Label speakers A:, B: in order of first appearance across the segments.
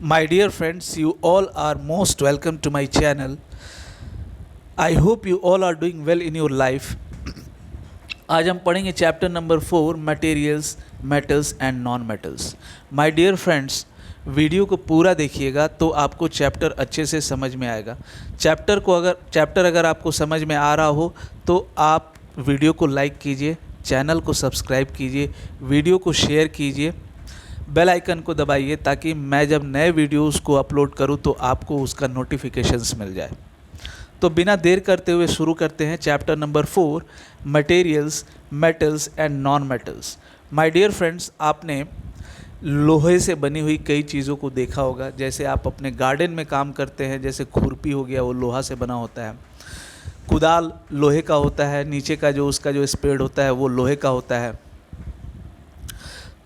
A: My dear friends, you all are most welcome to my channel. I hope you all are doing well in your life. आज हम पढ़ेंगे chapter number 4 materials metals and non metals. My dear friends, video को पूरा देखिएगा तो आपको chapter अच्छे से समझ में आएगा। चैप्टर अगर आपको समझ में आ रहा हो तो आप वीडियो को लाइक कीजिए, चैनल को सब्सक्राइब कीजिए, वीडियो को शेयर कीजिए, बेल आइकन को दबाइए ताकि मैं जब नए वीडियोस को अपलोड करूं तो आपको उसका नोटिफिकेशंस मिल जाए। तो बिना देर करते हुए शुरू करते हैं chapter number 4 materials metals and non metals. My dear friends, आपने लोहे से बनी हुई कई चीज़ों को देखा होगा। जैसे आप अपने गार्डन में काम करते हैं, जैसे खुरपी हो गया, वो लोहा से बना होता है। कुदाल लोहे का होता है, नीचे का जो उसका जो स्पेड होता है वो लोहे का होता है।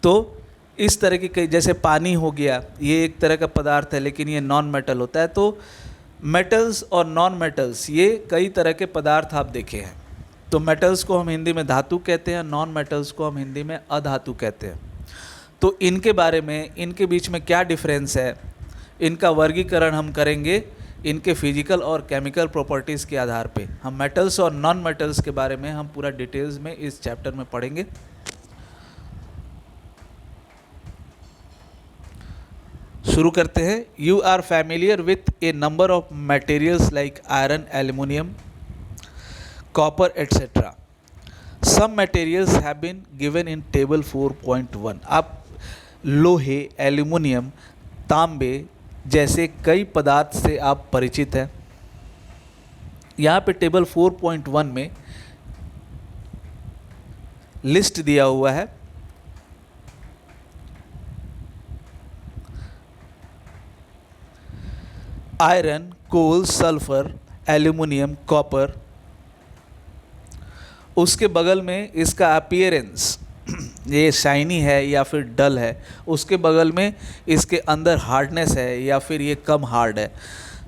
A: तो इस तरह की कई, जैसे पानी हो गया, ये एक तरह का पदार्थ है लेकिन ये नॉन मेटल होता है। तो मेटल्स और नॉन मेटल्स ये कई तरह के पदार्थ आप देखे हैं। तो मेटल्स को हम हिंदी में धातु कहते हैं, नॉन मेटल्स को हम हिंदी में अधातु कहते हैं। तो इनके बारे में, इनके बीच में क्या डिफरेंस है, इनका वर्गीकरण हम करेंगे इनके फिजिकल और केमिकल प्रॉपर्टीज़ के आधार पे। हम मेटल्स और नॉन मेटल्स के बारे में हम पूरा डिटेल्स में इस चैप्टर में पढ़ेंगे। शुरू करते हैं। You are familiar with a number of materials like iron, aluminium, copper etcetera. Some materials have been given in table 4.1। आप लोहे, एल्यूमिनियम, तांबे जैसे कई पदार्थ से आप परिचित हैं। यहाँ पे टेबल 4.1 में लिस्ट दिया हुआ है। आयरन, कोल, सल्फर, एल्यूमिनियम, कॉपर। उसके बगल में इसका अपीयरेंस, ये शाइनी है या फिर डल है। उसके बगल में इसके अंदर हार्डनेस है या फिर ये कम हार्ड है।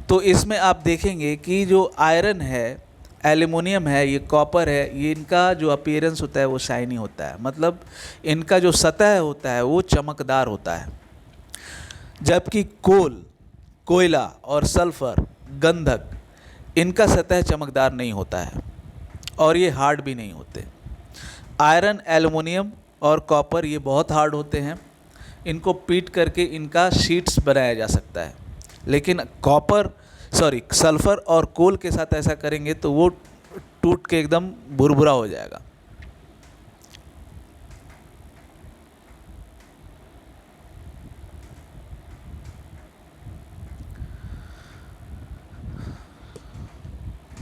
A: तो इसमें आप देखेंगे कि जो आयरन है, एल्यूमिनियम है, ये कॉपर है, ये इनका जो अपीयरेंस होता है वो शाइनी होता है, मतलब इनका जो सतह होता है वो चमकदार होता है। जबकि कोल, कोयला और सल्फर, गंधक, इनका सतह चमकदार नहीं होता है और ये हार्ड भी नहीं होते। आयरन, एल्युमिनियम और कॉपर ये बहुत हार्ड होते हैं। इनको पीट करके इनका शीट्स बनाया जा सकता है। लेकिन सल्फर और कोल के साथ ऐसा करेंगे तो वो टूट के एकदम भुरभुरा हो जाएगा।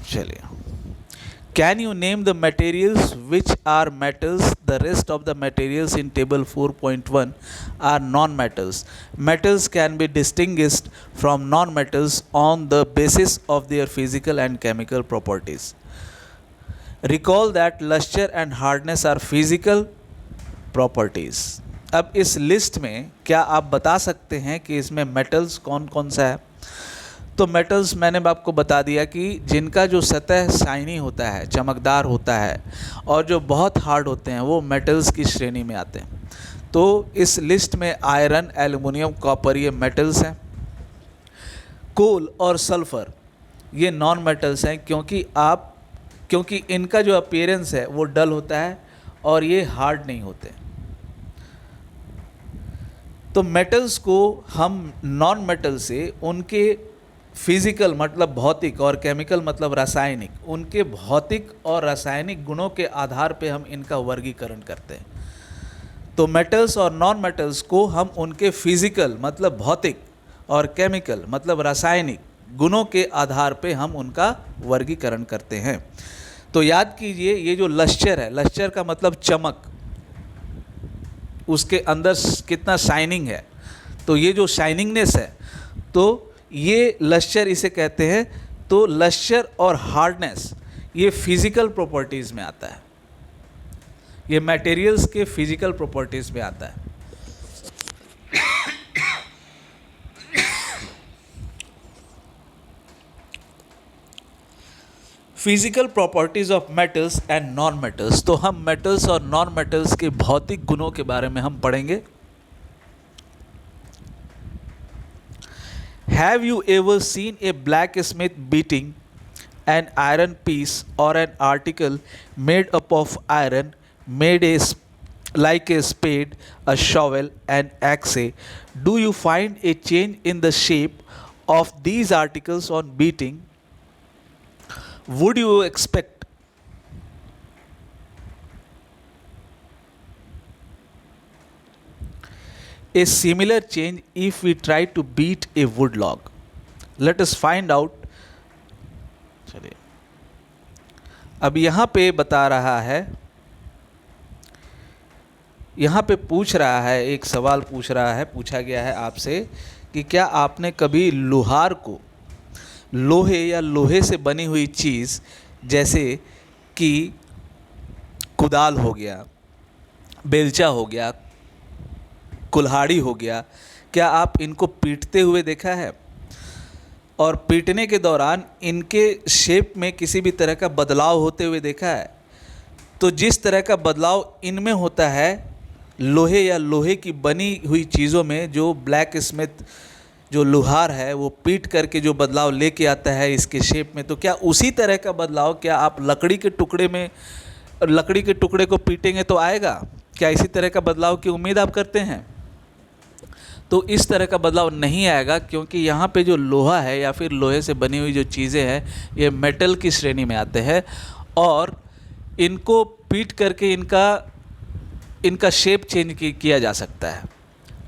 A: चलिए, can you name the materials which are metals? The rest of the materials in table 4.1 are non metals. Metals can be distinguished from non-metals on the basis of their physical and chemical properties. Recall that luster and hardness are physical properties. अब इस list में क्या आप बता सकते हैं कि इसमें मेटल्स कौन कौन सा है? तो मेटल्स मैंने आपको बता दिया कि जिनका जो सतह शाइनी होता है, चमकदार होता है, और जो बहुत हार्ड होते हैं वो मेटल्स की श्रेणी में आते हैं। तो इस लिस्ट में आयरन, एल्युमिनियम, कॉपर ये मेटल्स हैं। कोल और सल्फर ये नॉन मेटल्स हैं क्योंकि इनका जो अपीयरेंस है वो डल होता है और ये हार्ड नहीं होते। तो मेटल्स को हम नॉन मेटल से उनके फिजिकल मतलब भौतिक और केमिकल मतलब रासायनिक, उनके भौतिक और रासायनिक गुणों के आधार पे हम इनका वर्गीकरण करते हैं। तो मेटल्स और नॉन मेटल्स को हम उनके फिजिकल मतलब भौतिक और केमिकल मतलब रासायनिक गुणों के आधार पे हम उनका वर्गीकरण करते हैं। तो याद कीजिए, ये जो लश्चर है, लश्चर का मतलब चमक, उसके अंदर कितना शाइनिंग है, तो ये जो शाइनिंगनेस है, तो ये लश्चर इसे कहते हैं। तो लश्चर और हार्डनेस ये फिजिकल प्रॉपर्टीज़ में आता है, ये मटेरियल्स के फिजिकल प्रॉपर्टीज़ में आता है। Physical properties of metals and non metals. तो हम मेटल्स और नॉन मेटल्स के भौतिक गुणों के बारे में हम पढ़ेंगे। Have you ever seen a blacksmith beating an iron piece or an article made up of iron, made like a spade, a shovel, an axe? Do you find a change in the shape of these articles on beating? Would you expect a similar change if we try to beat a wood log? Let us find out. चलिए, अब यहाँ पे बता रहा है, यहाँ पे पूछ रहा है, एक सवाल पूछ रहा है, पूछा गया है आपसे कि क्या आपने कभी लोहार को लोहे या लोहे से बनी हुई चीज़ जैसे कि कुदाल हो गया, बेलचा हो गया, कुल्हाड़ी हो गया, क्या आप इनको पीटते हुए देखा है? और पीटने के दौरान इनके शेप में किसी भी तरह का बदलाव होते हुए देखा है? तो जिस तरह का बदलाव इनमें होता है लोहे या लोहे की बनी हुई चीज़ों में, जो ब्लैक स्मिथ जो लोहार है वो पीट करके जो बदलाव लेके आता है इसके शेप में, तो क्या उसी तरह का बदलाव क्या आप लकड़ी के टुकड़े में, लकड़ी के टुकड़े को पीटेंगे तो आएगा? क्या इसी तरह का बदलाव की उम्मीद आप करते हैं? तो इस तरह का बदलाव नहीं आएगा, क्योंकि यहाँ पे जो लोहा है या फिर लोहे से बनी हुई जो चीज़ें हैं ये मेटल की श्रेणी में आते हैं और इनको पीट करके इनका शेप चेंज किया जा सकता है।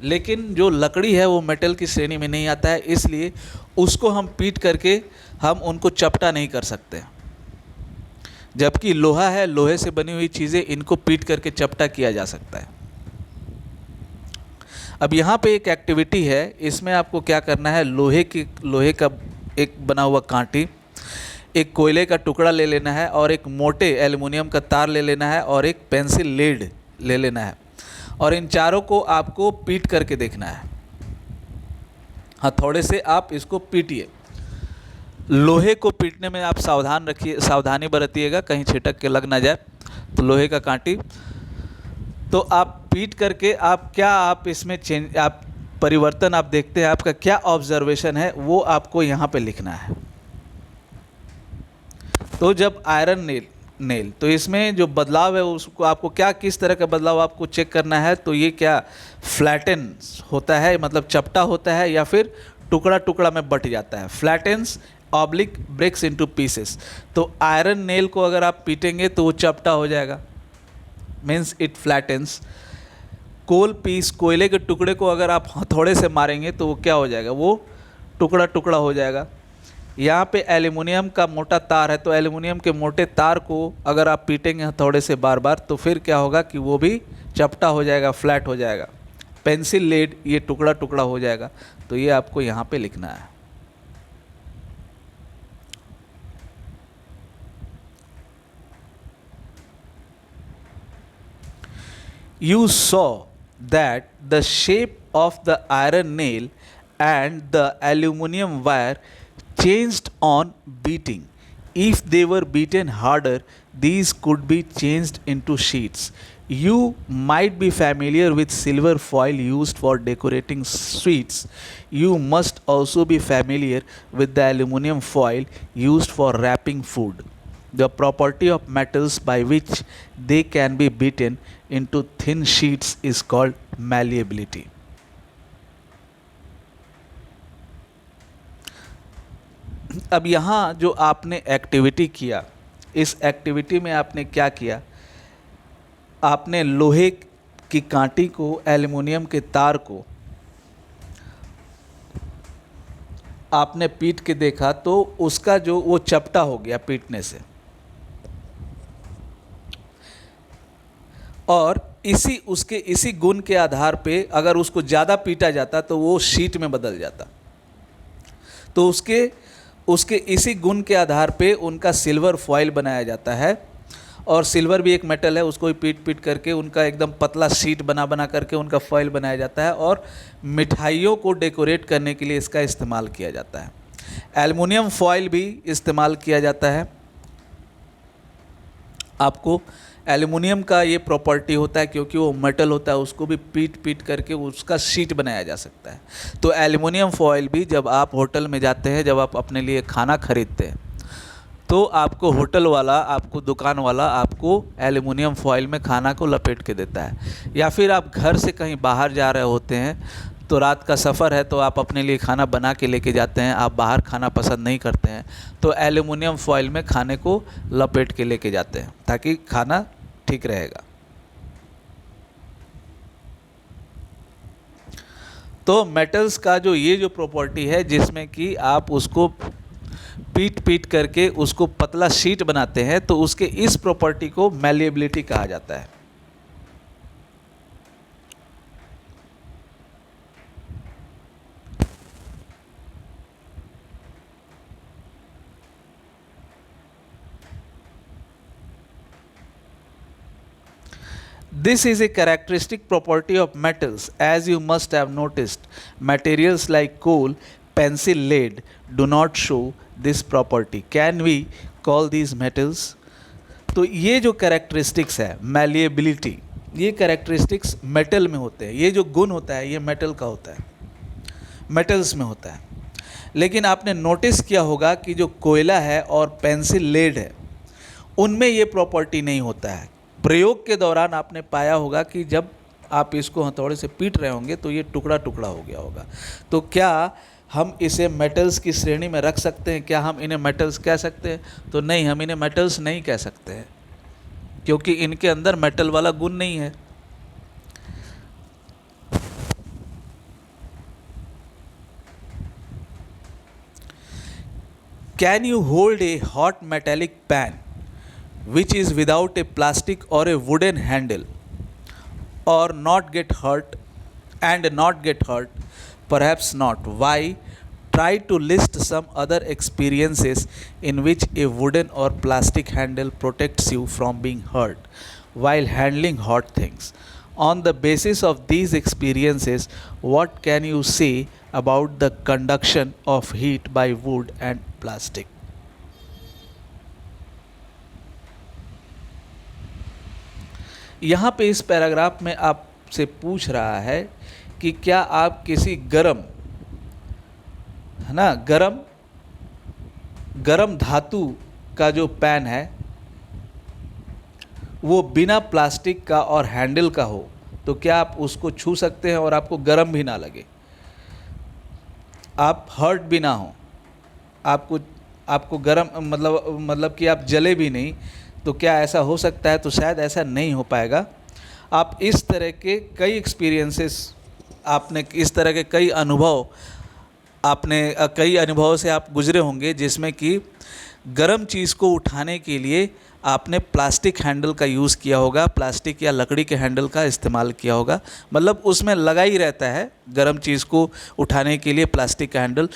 A: लेकिन जो लकड़ी है वो मेटल की श्रेणी में नहीं आता है, इसलिए उसको हम पीट करके हम उनको चपटा नहीं कर सकते। जबकि लोहा है, लोहे से बनी हुई चीज़ें, इनको पीट करके चपटा किया जा सकता है। अब यहाँ पे एक एक्टिविटी है, इसमें आपको क्या करना है, लोहे का एक बना हुआ कांटी, एक कोयले का टुकड़ा ले लेना है और एक मोटे एल्युमिनियम का तार ले लेना है और एक पेंसिल लीड ले लेना है और इन चारों को आपको पीट करके देखना है। हथौड़े से आप इसको पीटिए। लोहे को पीटने में आप सावधानी बरतिएगा, कहीं छिटक के लग ना जाए। तो लोहे का कांटी तो आप पीट करके आप इसमें आप परिवर्तन आप देखते हैं, आपका क्या ऑब्जर्वेशन है वो आपको यहाँ पे लिखना है। तो जब आयरन नेल तो इसमें जो बदलाव है उसको आपको किस तरह का बदलाव आपको चेक करना है, तो ये क्या फ्लैटेंस होता है, मतलब चपटा होता है, या फिर टुकड़ा टुकड़ा में बट जाता है। फ्लैटेंस ऑब्लिक ब्रेक्स इनटू पीसेस। तो आयरन नेल को अगर आप पीटेंगे तो वो चपटा हो जाएगा, मीन्स इट फ्लैटेंस। कोयले के टुकड़े को अगर आप हथौड़े से मारेंगे तो वो क्या हो जाएगा, वो टुकड़ा टुकड़ा हो जाएगा। यहाँ पे एल्युमिनियम का मोटा तार है, तो एल्युमिनियम के मोटे तार को अगर आप पीटेंगे हथौड़े से बार बार तो फिर क्या होगा कि वो भी चपटा हो जाएगा, फ्लैट हो जाएगा। पेंसिल लीड ये टुकड़ा टुकड़ा हो जाएगा। तो ये आपको यहाँ पे लिखना है। You saw that the shape of the iron nail and the aluminium wire changed on beating. If they were beaten harder, these could be changed into sheets. You might be familiar with silver foil used for decorating sweets. You must also be familiar with the aluminium foil used for wrapping food. The property of metals by which they can be beaten into thin sheets is called malleability. अब यहाँ जो आपने activity किया, इस activity में आपने क्या किया, आपने लोहे की कांटी को एल्युमिनियम के तार को आपने पीट के देखा तो उसका जो वो चपटा हो गया पीटने से, और इसी गुण के आधार पे अगर उसको ज़्यादा पीटा जाता तो वो शीट में बदल जाता। तो उसके इसी गुण के आधार पे उनका सिल्वर फॉयल बनाया जाता है, और सिल्वर भी एक मेटल है, उसको भी पीट करके उनका एकदम पतला शीट बना करके उनका फॉयल बनाया जाता है, और मिठाइयों को डेकोरेट करने के लिए इसका इस्तेमाल किया जाता है। एल्युमिनियम फॉयल भी इस्तेमाल किया जाता है। आपको एल्युमिनियम का ये प्रॉपर्टी होता है क्योंकि वो मेटल होता है, उसको भी पीट पीट करके उसका शीट बनाया जा सकता है। तो एल्युमिनियम फॉयल भी जब आप होटल में जाते हैं, जब आप अपने लिए खाना खरीदते हैं, तो आपको होटल वाला, आपको दुकान वाला आपको एल्युमिनियम फॉयल में खाना को लपेट के देता है। या फिर आप घर से कहीं बाहर जा रहे होते हैं, तो रात का सफ़र है, तो आप अपने लिए खाना बना के लेके जाते हैं, आप बाहर खाना पसंद नहीं करते हैं, तो एल्युमिनियम फॉयल में खाने को लपेट के लेके जाते हैं ताकि खाना ठीक रहेगा। तो मेटल्स का जो प्रॉपर्टी है जिसमें कि आप उसको पीट पीट करके उसको पतला शीट बनाते हैं, तो उसके इस प्रॉपर्टी को मैलिएबिलिटी कहा जाता है। This is a characteristic property of metals, as you must have noticed. Materials like coal, pencil, lead do not show this property. Can we call these metals? तो ये जो कैरेक्टरिस्टिक्स है, मैलिएबिलिटी, ये characteristics metal में होते हैं। ये जो गुण होता है ये मेटल का होता है, मेटल्स में होता है। लेकिन आपने नोटिस किया होगा कि जो कोयला है और पेंसिल लेड है, उनमें ये प्रॉपर्टी नहीं होता है। प्रयोग के दौरान आपने पाया होगा कि जब आप इसको हथौड़े से पीट रहे होंगे तो ये टुकड़ा टुकड़ा हो गया होगा। तो क्या हम इसे मेटल्स की श्रेणी में रख सकते हैं? क्या हम इन्हें मेटल्स कह सकते हैं? तो नहीं, हम इन्हें मेटल्स नहीं कह सकते हैं क्योंकि इनके अंदर मेटल वाला गुण नहीं है। Can you hold a hot metallic pan which is without a plastic or a wooden handle or not get hurt and not get hurt? Perhaps not. Why? Try to list some other experiences in which a wooden or plastic handle protects you from being hurt while handling hot things. On the basis of these experiences, what can you say about the conduction of heat by wood and plastic? यहाँ पे इस paragraph में आपसे पूछ रहा है कि क्या आप किसी गरम, है ना, गरम धातु का जो पैन है वो बिना प्लास्टिक का और हैंडल का हो, तो क्या आप उसको छू सकते हैं और आपको गरम भी ना लगे, आप हर्ट भी ना हो, आपको गरम मतलब कि आप जले भी नहीं? तो क्या ऐसा हो सकता है? तो शायद ऐसा नहीं हो पाएगा। आप इस तरह के कई एक्सपीरियंसेस, आपने इस तरह के कई अनुभवों से आप गुजरे होंगे जिसमें कि गर्म चीज़ को उठाने के लिए आपने प्लास्टिक हैंडल का यूज़ किया होगा, प्लास्टिक या लकड़ी के हैंडल का इस्तेमाल किया होगा। मतलब उसमें लगा ही रहता है, गर्म चीज़ को उठाने के लिए प्लास्टिक का हैंडल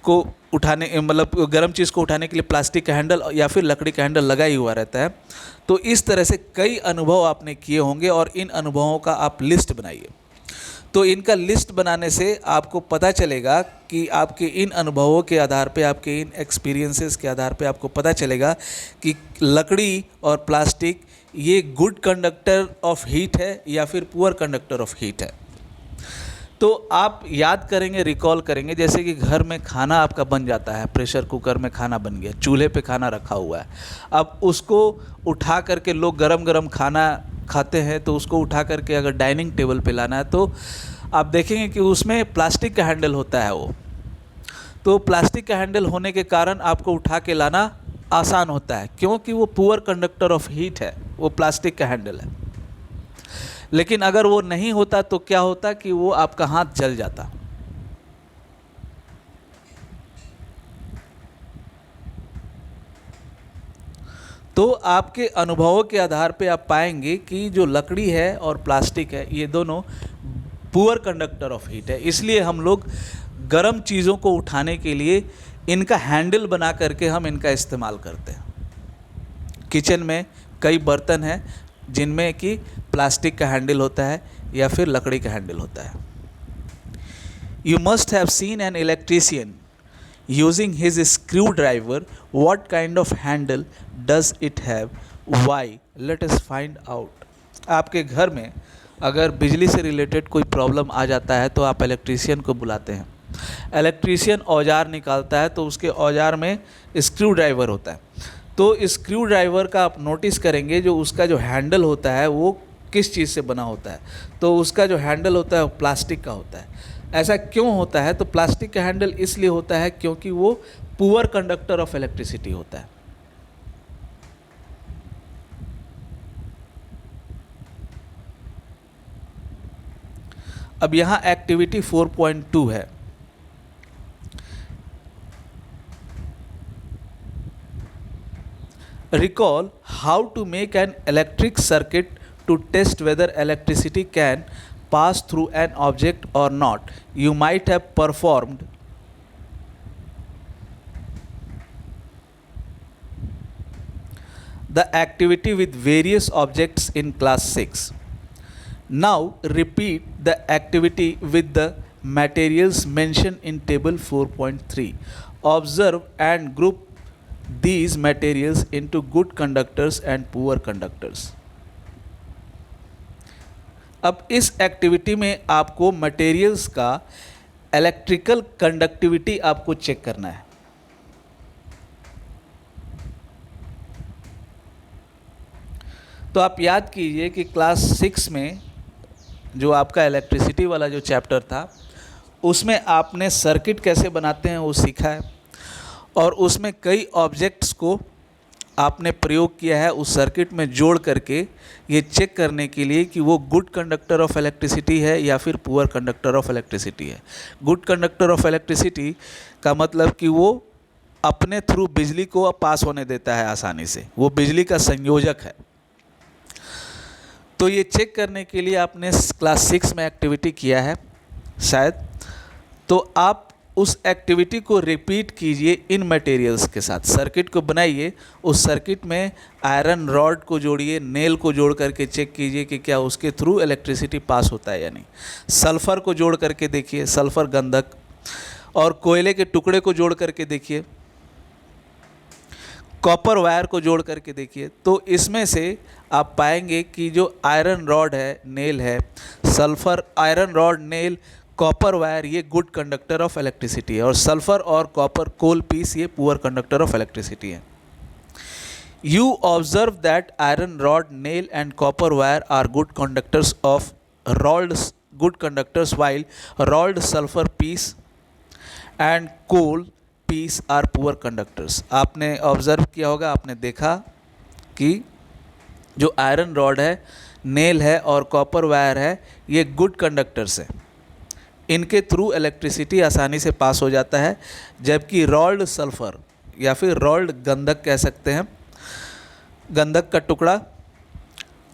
A: को उठाने, मतलब गर्म चीज़ को उठाने के लिए प्लास्टिक का हैंडल या फिर लकड़ी का हैंडल लगा ही हुआ रहता है। तो इस तरह से कई अनुभव आपने किए होंगे और इन अनुभवों का आप लिस्ट बनाइए। तो इनका लिस्ट बनाने से आपको पता चलेगा कि आपके इन अनुभवों के आधार पे, आपके इन एक्सपीरियंसेस के आधार पे आपको पता चलेगा कि लकड़ी और प्लास्टिक ये गुड कंडक्टर ऑफ हीट है या फिर पुअर कंडक्टर ऑफ हीट है। तो आप याद करेंगे, रिकॉल करेंगे, जैसे कि घर में खाना आपका बन जाता है, प्रेशर कुकर में खाना बन गया, चूल्हे पे खाना रखा हुआ है, अब उसको उठा करके लोग गरम गरम खाना खाते हैं, तो उसको उठा करके अगर डाइनिंग टेबल पे लाना है तो आप देखेंगे कि उसमें प्लास्टिक का हैंडल होता है। वो तो प्लास्टिक का हैंडल होने के कारण आपको उठा के लाना आसान होता है क्योंकि वो पुअर कंडक्टर ऑफ हीट है, वो प्लास्टिक का हैंडल है। लेकिन अगर वो नहीं होता तो क्या होता कि वो आपका हाथ जल जाता। तो आपके अनुभवों के आधार पे आप पाएंगे कि जो लकड़ी है और प्लास्टिक है ये दोनों पुअर कंडक्टर ऑफ हीट है। इसलिए हम लोग गर्म चीज़ों को उठाने के लिए इनका हैंडल बना करके हम इनका इस्तेमाल करते हैं। किचन में कई बर्तन हैं जिनमें कि प्लास्टिक का हैंडल होता है या फिर लकड़ी का हैंडल होता है। You must have seen an electrician using his screwdriver. What kind of handle does it have? Why, let us find out. आपके घर में अगर बिजली से रिलेटेड कोई प्रॉब्लम आ जाता है तो आप इलेक्ट्रीशियन को बुलाते हैं। इलेक्ट्रीशियन औजार निकालता है तो उसके औजार में स्क्रू ड्राइवर होता है। तो स्क्रू ड्राइवर का आप नोटिस करेंगे जो उसका जो हैंडल होता है वो किस चीज़ से बना होता है, तो उसका जो हैंडल होता है वो प्लास्टिक का होता है। ऐसा क्यों होता है? तो प्लास्टिक का हैंडल इसलिए होता है क्योंकि वो पुअर कंडक्टर ऑफ इलेक्ट्रिसिटी होता है। अब यहाँ एक्टिविटी 4.2 है। Recall how to make an electric circuit to test whether electricity can pass through an object or not. You might have performed the activity with various objects in class 6. Now repeat the activity with the materials mentioned in table 4.3. Observe and group these materials into good conductors and poor conductors. अब इस activity में आपको materials का electrical conductivity आपको check करना है। तो आप याद कीजिए कि क्लास 6 में जो आपका इलेक्ट्रिसिटी वाला जो चैप्टर था उसमें आपने सर्किट कैसे बनाते हैं वो सीखा है, और उसमें कई ऑब्जेक्ट्स को आपने प्रयोग किया है उस सर्किट में जोड़ करके ये चेक करने के लिए कि वो गुड कंडक्टर ऑफ इलेक्ट्रिसिटी है या फिर पुअर कंडक्टर ऑफ इलेक्ट्रिसिटी है। गुड कंडक्टर ऑफ इलेक्ट्रिसिटी का मतलब कि वो अपने थ्रू बिजली को पास होने देता है आसानी से, वो बिजली का संयोजक है। तो ये चेक करने के लिए आपने क्लास 6 में एक्टिविटी किया है शायद, तो आप उस एक्टिविटी को रिपीट कीजिए इन मटेरियल्स के साथ। सर्किट को बनाइए, उस सर्किट में आयरन रॉड को जोड़िए, नेल को जोड़ करके चेक कीजिए कि क्या उसके थ्रू इलेक्ट्रिसिटी पास होता है या नहीं। सल्फ़र को जोड़ करके देखिए, सल्फ़र गंधक, और कोयले के टुकड़े को जोड़ करके देखिए, कॉपर वायर को जोड़ करके देखिए। तो इसमें से आप पाएंगे कि जो आयरन रॉड है, नेल है, sulphur, iron rod, nail, copper wire, ये गुड कंडक्टर ऑफ इलेक्ट्रिसिटी है, और सल्फ़र और कॉपर कोल पीस ये पुअर कंडक्टर ऑफ इलेक्ट्रिसिटी है। You observe that iron rod, nail and copper wire are good conductors of rolled good conductors, while rolled sulfur piece and coal piece are poor conductors. आपने observe किया होगा, आपने देखा कि जो iron rod है, nail है और कॉपर वायर है, ये गुड कंडक्टर्स हैं, इनके थ्रू इलेक्ट्रिसिटी आसानी से पास हो जाता है, जबकि रोल्ड सल्फ़र या फिर रोल्ड गंधक कह सकते हैं, गंधक का टुकड़ा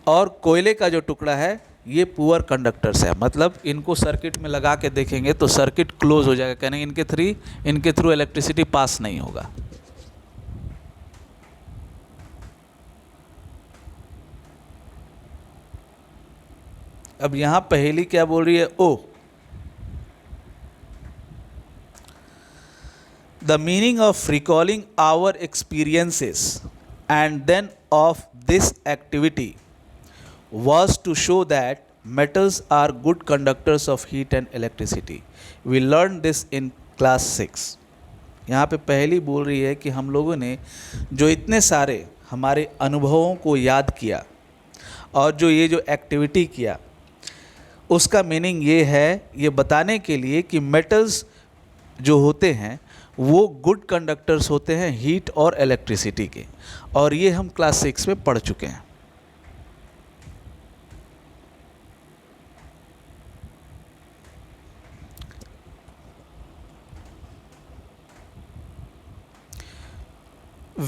A: और कोयले का जो टुकड़ा है ये पुअर कंडक्टर्स है। मतलब इनको सर्किट में लगा के देखेंगे तो सर्किट क्लोज हो जाएगा, कहने इनके थ्रू इलेक्ट्रिसिटी पास नहीं होगा। अब यहाँ पहेली क्या बोल रही है? Oh, the meaning of recalling our experiences and then of this activity was to show that metals are good conductors of heat and electricity. We learned this in class 6. यहाँ पे पहली बोल रही है कि हम लोगों ने जो इतने सारे हमारे अनुभवों को याद किया और जो ये जो एक्टिविटी किया, उसका मीनिंग ये है, ये बताने के लिए कि मेटल्स जो होते हैं वो गुड कंडक्टर्स होते हैं हीट और इलेक्ट्रिसिटी के, और ये हम क्लास 6 में पढ़ चुके हैं।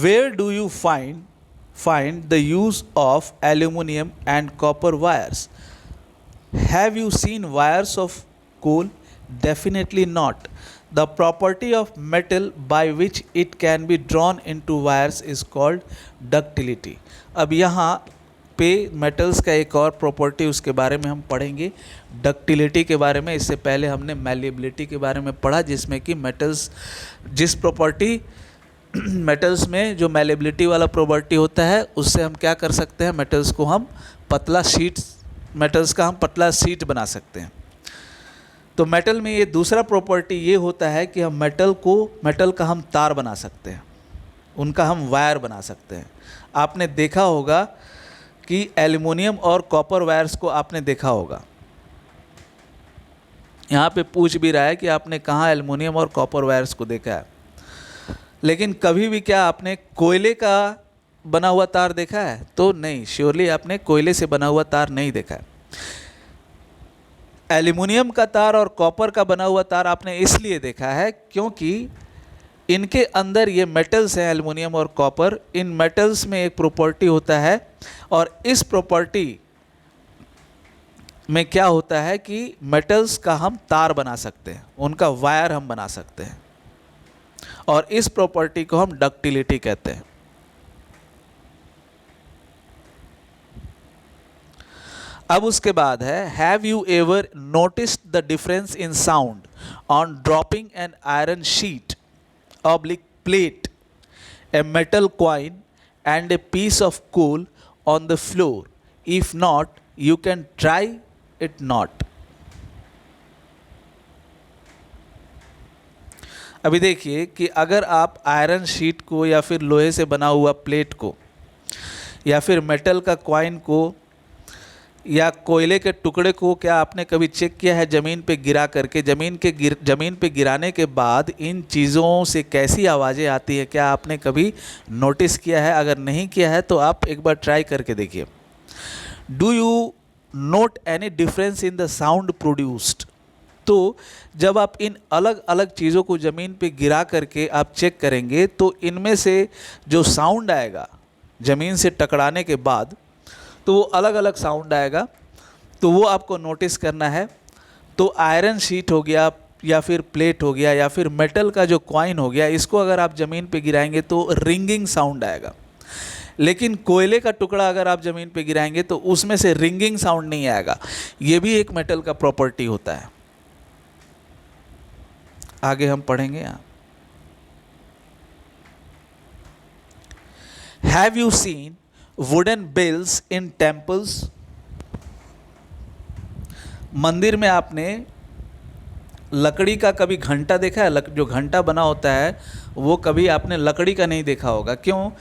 A: Where do you find the use of aluminum and copper wires? Have you seen wires of coal? Definitely not. The property of metal by which it can be drawn into wires is called ductility. अब यहाँ पे metals का एक और property, उसके बारे में हम पढ़ेंगे, डक्टिलिटी के बारे में। इससे पहले हमने मैलिएबिलिटी के बारे में पढ़ा, जिसमें कि मेटल्स जिस प्रॉपर्टी मेटल्स में जो मैलेबिलिटी वाला प्रॉपर्टी होता है उससे हम क्या कर सकते हैं, मेटल्स को हम पतला शीट, मेटल्स का हम पतला शीट बना सकते हैं। तो मेटल में ये दूसरा प्रॉपर्टी ये होता है कि हम मेटल का हम तार बना सकते हैं, उनका हम वायर बना सकते हैं। आपने देखा होगा कि एल्युमिनियम और कॉपर वायर्स को आपने देखा होगा। यहाँ पे पूछ भी रहा है कि आपने कहाँ एल्युमिनियम और कॉपर वायर्स को देखा है, लेकिन कभी भी क्या आपने कोयले का बना हुआ तार देखा है? तो नहीं, श्योरली आपने कोयले से बना हुआ तार नहीं देखा है। एल्युमिनियम का तार और कॉपर का बना हुआ तार आपने इसलिए देखा है क्योंकि इनके अंदर ये मेटल्स हैं, एल्युमिनियम और कॉपर, इन मेटल्स में एक प्रॉपर्टी होता है और इस प्रॉपर्टी में क्या होता है कि मेटल्स का हम तार बना सकते हैं, उनका वायर हम बना सकते हैं, और इस प्रॉपर्टी को हम डक्टिलिटी कहते हैं। अब उसके बाद है, have you ever noticed the difference in sound on dropping an iron sheet oblique plate, a metal coin and a piece of coal on the floor? If not, you can try it not. अभी देखिए कि अगर आप iron sheet को या फिर लोहे से बना हुआ प्लेट को या फिर मेटल का कॉइन को या कोयले के टुकड़े को क्या आपने कभी चेक किया है ज़मीन पे गिरा करके? ज़मीन पे गिराने के बाद इन चीज़ों से कैसी आवाज़ें आती है, क्या आपने कभी नोटिस किया है? अगर नहीं किया है तो आप एक बार ट्राई करके देखिए। Do you note any difference in the sound produced? तो जब आप इन अलग अलग चीज़ों को ज़मीन पे गिरा करके आप चेक करेंगे तो इनमें से जो साउंड आएगा ज़मीन से टकराने के बाद, तो वो अलग अलग साउंड आएगा, तो वो आपको नोटिस करना है। तो आयरन शीट हो गया या फिर प्लेट हो गया या फिर मेटल का जो कॉइन हो गया, इसको अगर आप ज़मीन पे गिराएंगे तो रिंगिंग साउंड आएगा। लेकिन कोयले का टुकड़ा अगर आप ज़मीन पे गिराएंगे तो उसमें से रिंगिंग साउंड नहीं आएगा। ये भी एक मेटल का प्रॉपर्टी होता है। आगे हम पढ़ेंगे यहाँ। Have you seen wooden bells in temples? मंदिर में आपने लकड़ी का कभी घंटा देखा है? जो घंटा बना होता है वो कभी आपने लकड़ी का नहीं देखा होगा। क्यों?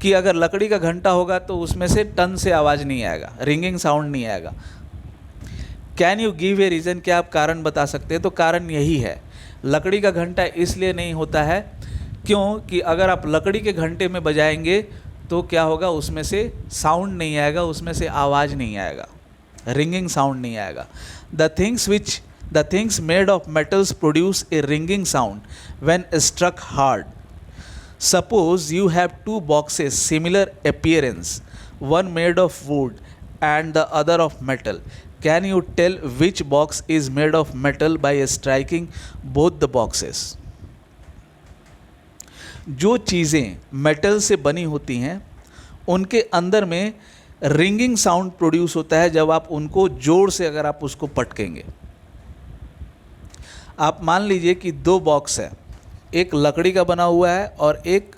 A: कि अगर लकड़ी का घंटा होगा तो उसमें से टन से आवाज़ नहीं आएगा, रिंगिंग साउंड नहीं आएगा। Can you give a reason? क्या आप कारण बता सकते हैं? तो कारण यही है, लकड़ी का घंटा इसलिए नहीं होता है क्योंकि अगर आप लकड़ी के घंटे में बजाएंगे तो क्या होगा, उसमें से साउंड नहीं आएगा, उसमें से आवाज़ नहीं आएगा, रिंगिंग साउंड नहीं आएगा। The things made of metals produce a ringing sound when struck hard. Suppose you have two boxes similar appearance, one made of wood and the other of metal. Can you tell which box is made of metal by striking both the boxes? जो चीज़ें metal से बनी होती हैं उनके अंदर में ringing sound produce होता है जब आप उनको जोर से अगर आप उसको पटकेंगे। आप मान लीजिए कि दो बॉक्स है, एक लकड़ी का बना हुआ है और एक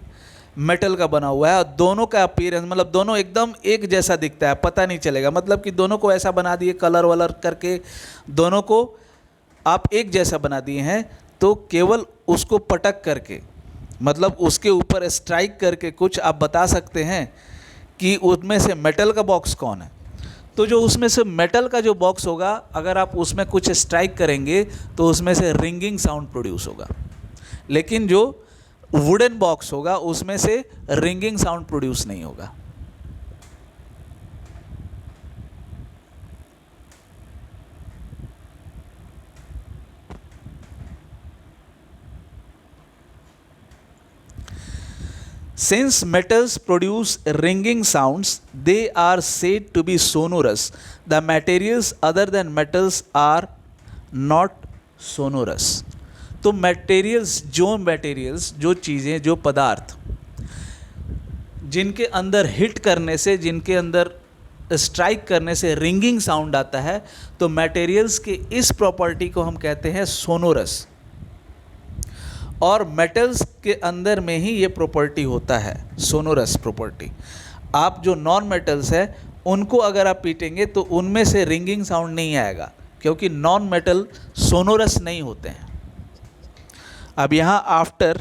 A: मेटल का बना हुआ है, और दोनों का अपीयरेंस मतलब दोनों एकदम एक जैसा दिखता है, पता नहीं चलेगा। मतलब कि दोनों को ऐसा बना दिए कलर वलर करके, दोनों को आप एक जैसा बना दिए हैं, तो केवल उसको पटक करके मतलब उसके ऊपर स्ट्राइक करके कुछ आप बता सकते हैं कि उसमें से मेटल का बॉक्स कौन है। तो जो उसमें से मेटल का जो बॉक्स होगा, अगर आप उसमें कुछ स्ट्राइक करेंगे तो उसमें से रिंगिंग साउंड प्रोड्यूस होगा। लेकिन जो वुडन बॉक्स होगा उसमें से रिंगिंग साउंड प्रोड्यूस नहीं होगा। Since metals produce ringing sounds, they are said to be sonorous. The materials other than metals are not sonorous. तो मटेरियल्स जो चीज़ें, जो पदार्थ जिनके अंदर हिट करने से, जिनके अंदर स्ट्राइक करने से रिंगिंग साउंड आता है, तो मटेरियल्स के इस प्रॉपर्टी को हम कहते हैं सोनोरस। और मेटल्स के अंदर में ही ये प्रॉपर्टी होता है, सोनोरस प्रॉपर्टी। आप जो नॉन मेटल्स है उनको अगर आप पीटेंगे तो उनमें से रिंगिंग साउंड नहीं आएगा, क्योंकि नॉन मेटल सोनोरस नहीं होते हैं। अब यहाँ आफ्टर,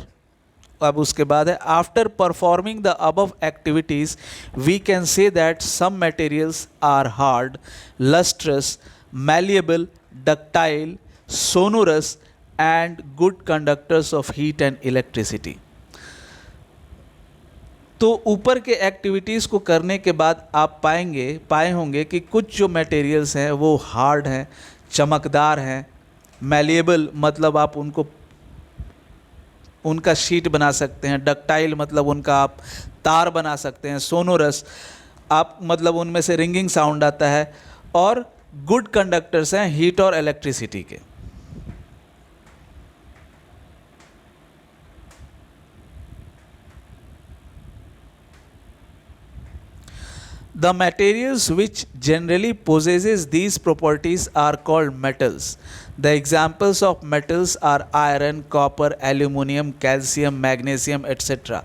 A: अब उसके बाद है after performing the above activities we can say that some materials are hard, lustrous, malleable, ductile, sonorous and good conductors of heat and electricity. तो ऊपर के एक्टिविटीज़ को करने के बाद आप पाए होंगे कि कुछ जो मटेरियल्स हैं वो हार्ड हैं, चमकदार हैं, मैलिएबल मतलब आप उनका शीट बना सकते हैं, डक्टाइल मतलब उनका आप तार बना सकते हैं, सोनोरस आप मतलब उनमें से रिंगिंग साउंड आता है, और गुड कंडक्टर्स हैं हीट और इलेक्ट्रिसिटी के। The materials which generally possesses these properties are called metals. The examples of metals are iron, copper, aluminium, calcium, magnesium, etc.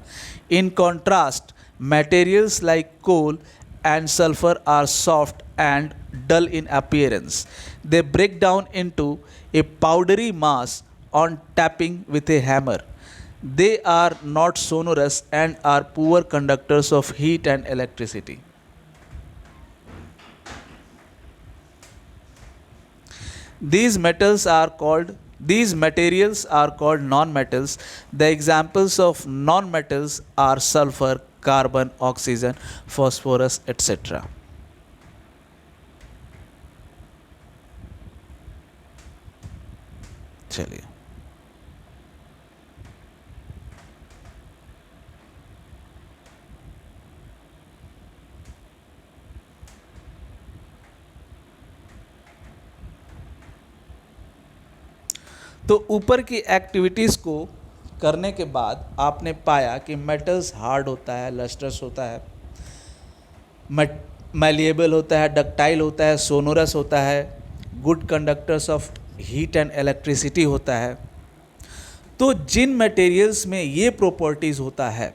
A: In contrast, materials like coal and sulfur are soft and dull in appearance. They break down into a powdery mass on tapping with a hammer. They are not sonorous and are poor conductors of heat and electricity. These materials are called non-metals. The examples of non-metals are sulfur, carbon, oxygen, phosphorus, etc. चलिए, तो ऊपर की activities को करने के बाद आपने पाया कि मेटल्स हार्ड होता है, लस्ट्रस होता है, मैलिएबल होता है, डक्टाइल होता है, सोनोरस होता है, good conductors of heat and electricity होता है। तो जिन मटेरियल्स में ये प्रॉपर्टीज़ होता है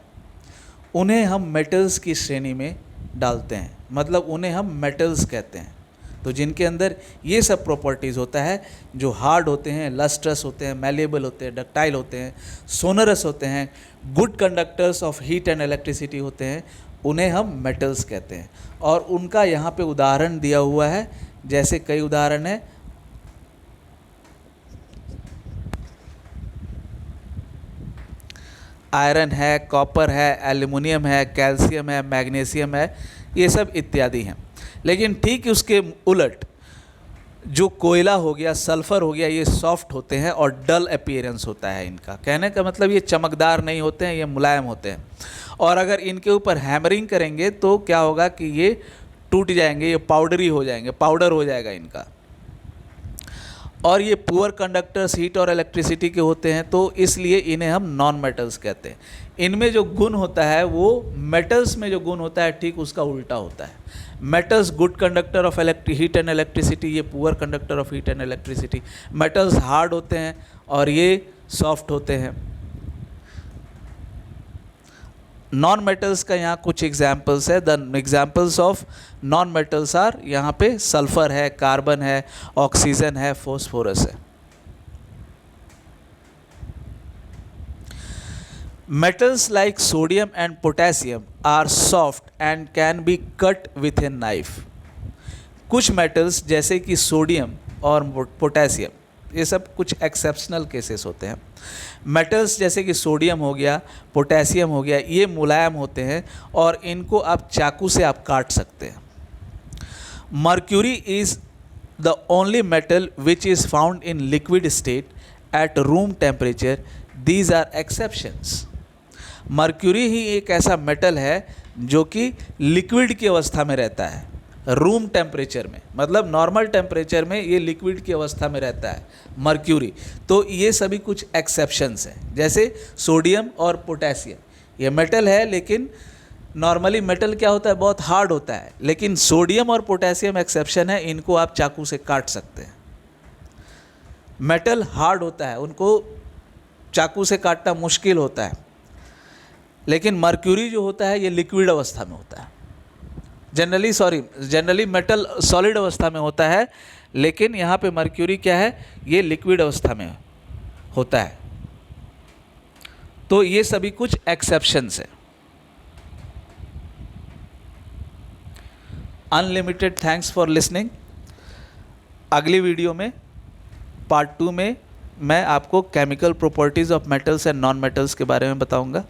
A: उन्हें हम मेटल्स की श्रेणी में डालते हैं, मतलब उन्हें हम मेटल्स कहते हैं। तो जिनके अंदर ये सब प्रॉपर्टीज़ होता है, जो हार्ड होते हैं, लस्ट्रस होते हैं, मैलिएबल होते हैं, डक्टाइल होते हैं, सोनरस होते हैं, good conductors of heat and electricity होते हैं, उन्हें हम मेटल्स कहते हैं। और उनका यहाँ पे उदाहरण दिया हुआ है, जैसे कई उदाहरण है, आयरन है, कॉपर है, एल्युमिनियम है, कैल्शियम है, मैग्नीशियम है, ये सब इत्यादि हैं। लेकिन ठीक उसके उलट जो कोयला हो गया, सल्फ़र हो गया, ये सॉफ्ट होते हैं और डल अपीयरेंस होता है इनका। कहने का मतलब ये चमकदार नहीं होते हैं, ये मुलायम होते हैं। और अगर इनके ऊपर हैमरिंग करेंगे तो क्या होगा कि ये टूट जाएंगे, ये पाउडरी हो जाएंगे, पाउडर हो जाएगा इनका। और ये पुअर कंडक्टर्स हीट और इलेक्ट्रिसिटी के होते हैं, तो इसलिए इन्हें हम नॉन मेटल्स कहते हैं। इनमें जो गुण होता है वो मेटल्स में जो गुण होता है ठीक उसका उल्टा होता है। Metals good conductor of heat and electricity, ये poor conductor of heat and electricity. Metals hard होते हैं और ये सॉफ्ट होते हैं। नॉन मेटल्स का यहाँ कुछ एग्जाम्पल्स है। The examples of non metals are, यहाँ पे सल्फर है, कार्बन है, ऑक्सीजन है, फॉस्फोरस है। Metals like sodium and potassium are soft and can be cut with a knife. कुछ मेटल्स जैसे कि सोडियम और पोटेशियम, ये सब कुछ एक्सेप्शनल केसेस होते हैं। मेटल्स जैसे कि सोडियम हो गया, पोटेशियम हो गया, ये मुलायम होते हैं और इनको आप चाकू से आप काट सकते हैं। Mercury is the only metal which is found in liquid state at room temperature. These are exceptions. Mercury ही एक ऐसा मेटल है जो कि लिक्विड की अवस्था में रहता है, रूम टेम्परेचर में, मतलब नॉर्मल टेम्परेचर में ये लिक्विड की अवस्था में रहता है मर्क्यूरी। तो ये सभी कुछ एक्सेप्शंस हैं। जैसे सोडियम और पोटेशियम, ये मेटल है, लेकिन नॉर्मली मेटल क्या होता है, बहुत हार्ड होता है। लेकिन सोडियम और पोटेशियम एक्सेप्शन है, इनको आप चाकू से काट सकते हैं। मेटल हार्ड होता है, उनको चाकू से काटना मुश्किल होता है, लेकिन मर्क्यूरी जो होता है ये लिक्विड अवस्था में होता है। जनरली मेटल सॉलिड अवस्था में होता है, लेकिन यहाँ पे मर्क्यूरी क्या है, ये लिक्विड अवस्था में होता है। तो ये सभी कुछ एक्सेप्शंस है। Unlimited thanks for listening. अगली वीडियो में पार्ट 2 में मैं आपको chemical properties of metals and non metals के बारे में बताऊंगा।